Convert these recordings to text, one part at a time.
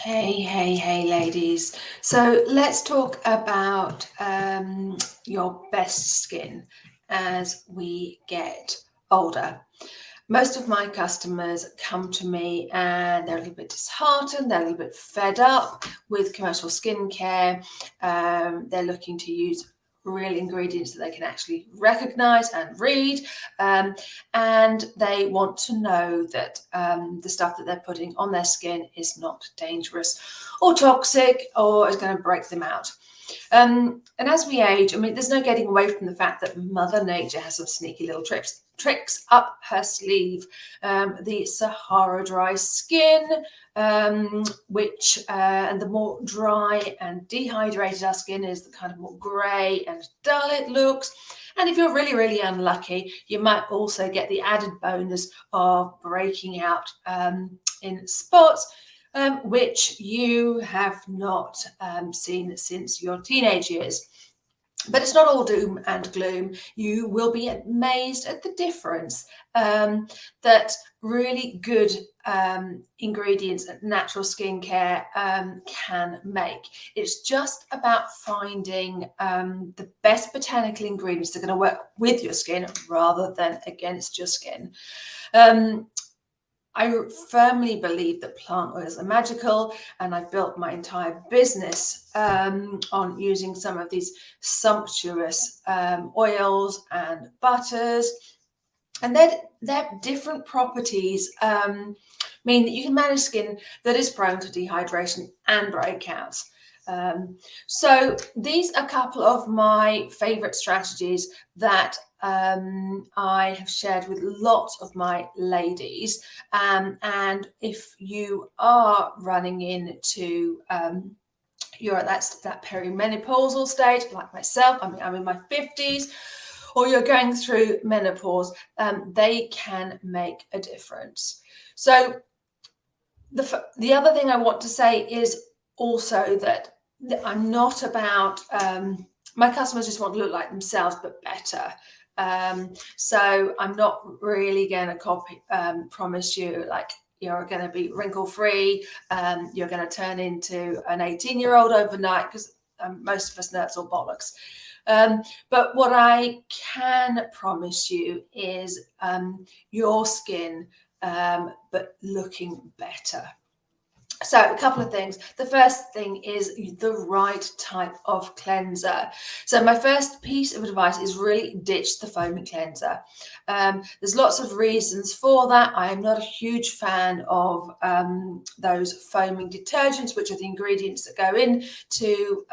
Hey, ladies. So let's talk about your best skin as we get older. Most of my customers come to me and they're a little bit disheartened, they're a little bit fed up with commercial skincare. They're looking to use real ingredients that they can actually recognize and read. And they want to know that the stuff that they're putting on their skin is not dangerous or toxic or is going to break them out. And as we age, I mean, there's no getting away from the fact that Mother Nature has some sneaky little tricks up her sleeve. The Sahara dry skin, which and the more dry and dehydrated our skin is, the kind of more grey and dull it looks. And if you're really, really unlucky, you might also get the added bonus of breaking out in spots, which you have not seen since your teenage years. But it's not all doom and gloom. You will be amazed at the difference that really good ingredients and natural skincare can make. It's just about finding the best botanical ingredients that are going to work with your skin rather than against your skin. I firmly believe that plant oils are magical, and I built my entire business on using some of these sumptuous oils and butters. And their different properties mean that you can manage skin that is prone to dehydration and breakouts. So these are a couple of my favorite strategies that I have shared with lots of my ladies. And if you are running into you're at that peri-menopausal stage, like myself, I'm in my 50s, or you're going through menopause, they can make a difference. So the other thing I want to say is also that I'm not about, my customers just want to look like themselves, but better. So I'm not really going to promise you like you're going to be wrinkle free, you're going to turn into an 18-year-old overnight, because most of us know it's all bollocks. But what I can promise you is your skin, but looking better. So a couple of things. The first thing is the right type of cleanser. So my first piece of advice is really ditch the foaming cleanser. There's lots of reasons for that. I am not a huge fan of those foaming detergents, which are the ingredients that go in to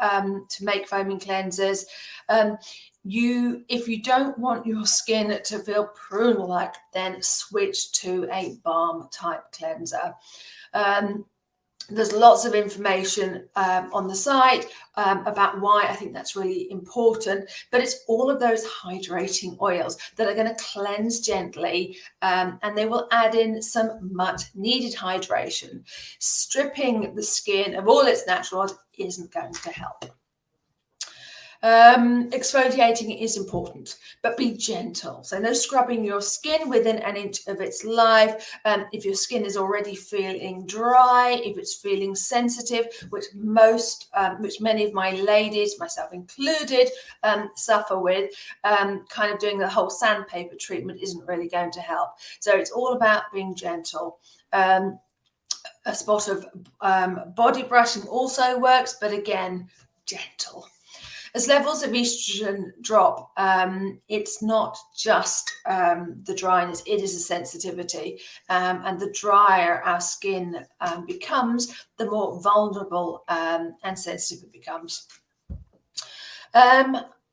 make foaming cleansers. If you don't want your skin to feel prune-like, then switch to a balm type cleanser. There's lots of information on the site about why I think that's really important, but it's all of those hydrating oils that are going to cleanse gently, and they will add in some much needed hydration. Stripping the skin of all its natural oils isn't going to help. Exfoliating is important, but be gentle. So no scrubbing your skin within an inch of its life. If your skin is already feeling dry, if it's feeling sensitive, which many of my ladies, myself included, suffer with, kind of doing the whole sandpaper treatment isn't really going to help. So it's all about being gentle. A spot of body brushing also works, but again, gentle. As levels of estrogen drop, it's not just the dryness, it is a sensitivity. And the drier our skin becomes, the more vulnerable and sensitive it becomes.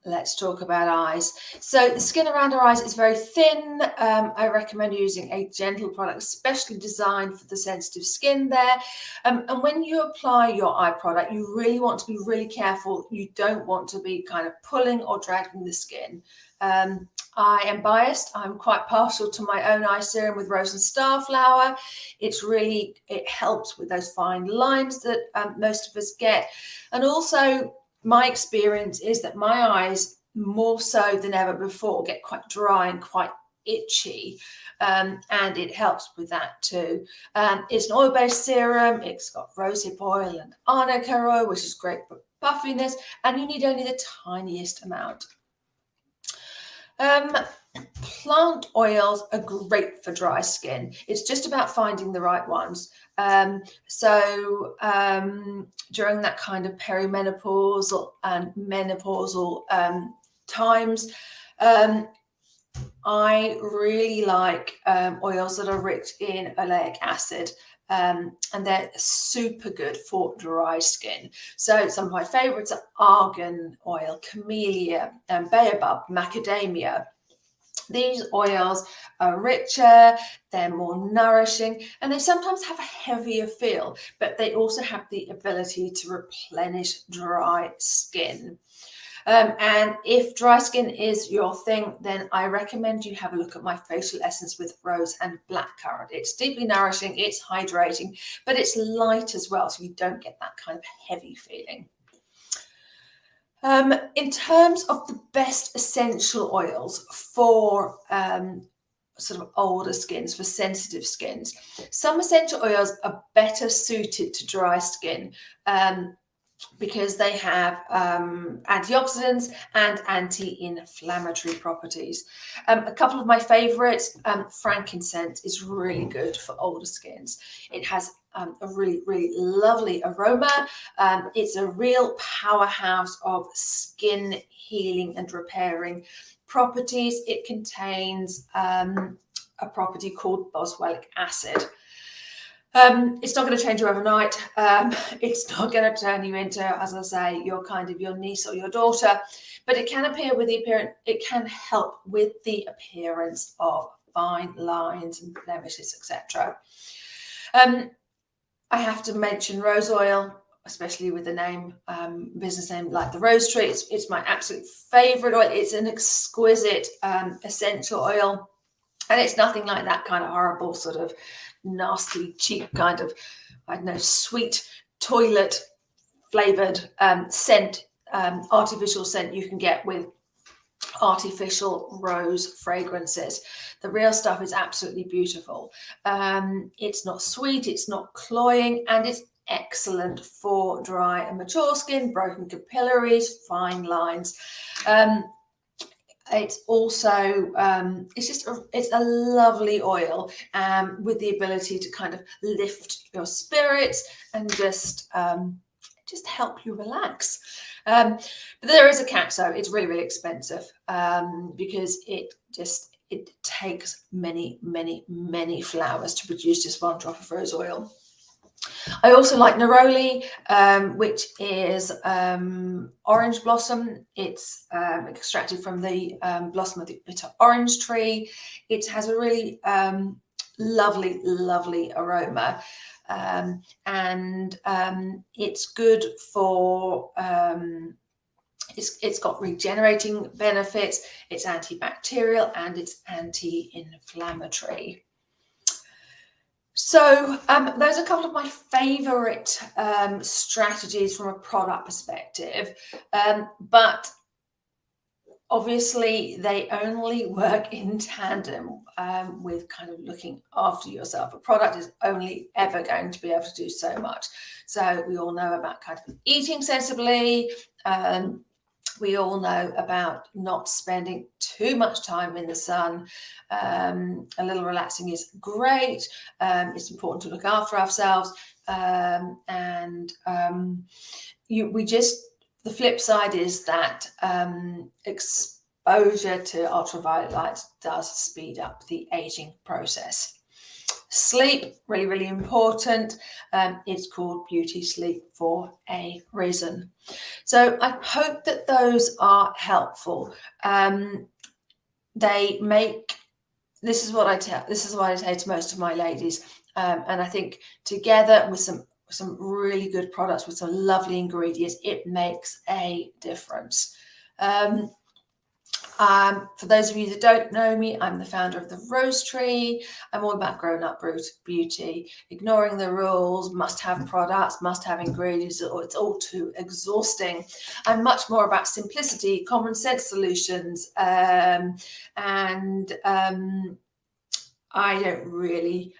Let's talk about eyes. So the skin around our eyes is very thin. I recommend using a gentle product, especially designed for the sensitive skin there. And when you apply your eye product, you really want to be really careful. You don't want to be kind of pulling or dragging the skin. I am biased. I'm quite partial to my own eye serum with rose and starflower. It helps with those fine lines that most of us get. And also, my experience is that my eyes, more so than ever before, get quite dry and quite itchy. And it helps with that too. It's an oil-based serum. It's got rosehip oil and arnica oil, which is great for puffiness, and you need only the tiniest amount. Plant oils are great for dry skin. It's just about finding the right ones. During that kind of perimenopausal and menopausal times, I really like oils that are rich in oleic acid. And they're super good for dry skin. So some of my favorites are argan oil, camellia, baobab, macadamia. These oils are richer, they're more nourishing, and they sometimes have a heavier feel, but they also have the ability to replenish dry skin. And if dry skin is your thing, then I recommend you have a look at my facial essence with rose and blackcurrant. It's deeply nourishing, it's hydrating, but it's light as well, so you don't get that kind of heavy feeling. In terms of the best essential oils for sort of older skins, for sensitive skins, some essential oils are better suited to dry skin because they have antioxidants and anti-inflammatory properties. A couple of my favorites, frankincense is really good for older skins. It has a really, really lovely aroma. It's a real powerhouse of skin healing and repairing properties. It contains a property called boswellic acid. It's not going to change you overnight. It's not going to turn you into, as I say, your niece or your daughter, but it can it can help with the appearance of fine lines and blemishes, etc. I have to mention rose oil, especially with the name, business name like the rose tree. It's my absolute favorite oil. It's an exquisite essential oil, and it's nothing like that kind of horrible sort of nasty, cheap kind of, I don't know, sweet toilet flavored scent, artificial scent you can get with artificial rose fragrances. The real stuff is absolutely beautiful. It's not sweet, it's not cloying, and it's excellent for dry and mature skin, broken capillaries, fine lines. It's also it's a lovely oil with the ability to kind of lift your spirits and just help you relax. But there is a catch, though. It's really, really expensive because it takes many, many, many flowers to produce just one drop of rose oil. I also like neroli, which is orange blossom. It's extracted from the blossom of the bitter orange tree. It has a really lovely, lovely aroma. And it's good for, it's got regenerating benefits, it's antibacterial, and it's anti-inflammatory. So those are a couple of my favorite strategies from a product perspective, but obviously they only work in tandem with kind of looking after yourself. A product is only ever going to be able to do so much. So we all know about kind of eating sensibly. We all know about not spending too much time in the sun. A little relaxing is great. It's important to look after ourselves. The flip side is that exposure to ultraviolet light does speed up the aging process. Sleep, really, really important. It's called beauty sleep for a reason. So I hope that those are helpful. This is what I say to most of my ladies. And I think together with some really good products with some lovely ingredients, it makes a difference. For those of you that don't know me, I'm the founder of the Rose Tree. I'm all about grown-up beauty, ignoring the rules, must-have products, must-have ingredients, or it's all too exhausting. I'm much more about simplicity, common sense solutions, and I don't really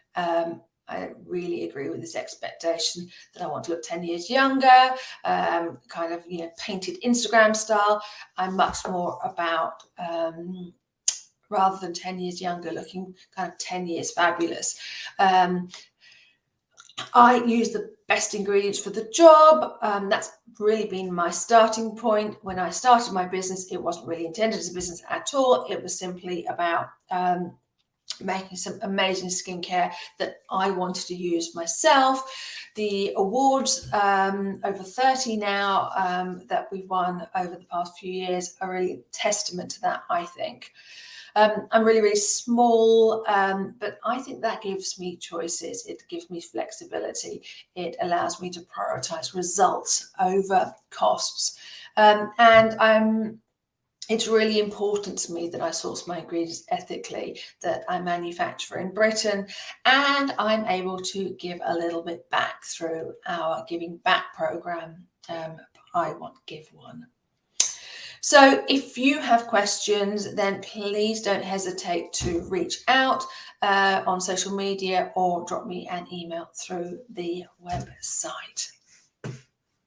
agree with this expectation that I want to look 10 years younger, kind of, painted Instagram style. I'm much more about, rather than 10 years younger, looking kind of 10 years fabulous. I use the best ingredients for the job. That's really been my starting point. When I started my business, it wasn't really intended as a business at all. It was simply about making some amazing skincare that I wanted to use myself. The awards, over 30 now, that we've won over the past few years are really a testament to that, I think. I'm really, really small, but I think that gives me choices. It gives me flexibility. It allows me to prioritize results over costs. It's really important to me that I source my ingredients ethically, that I manufacture in Britain, and I'm able to give a little bit back through our Giving Back program, I Want Give One. So if you have questions, then please don't hesitate to reach out on social media or drop me an email through the website.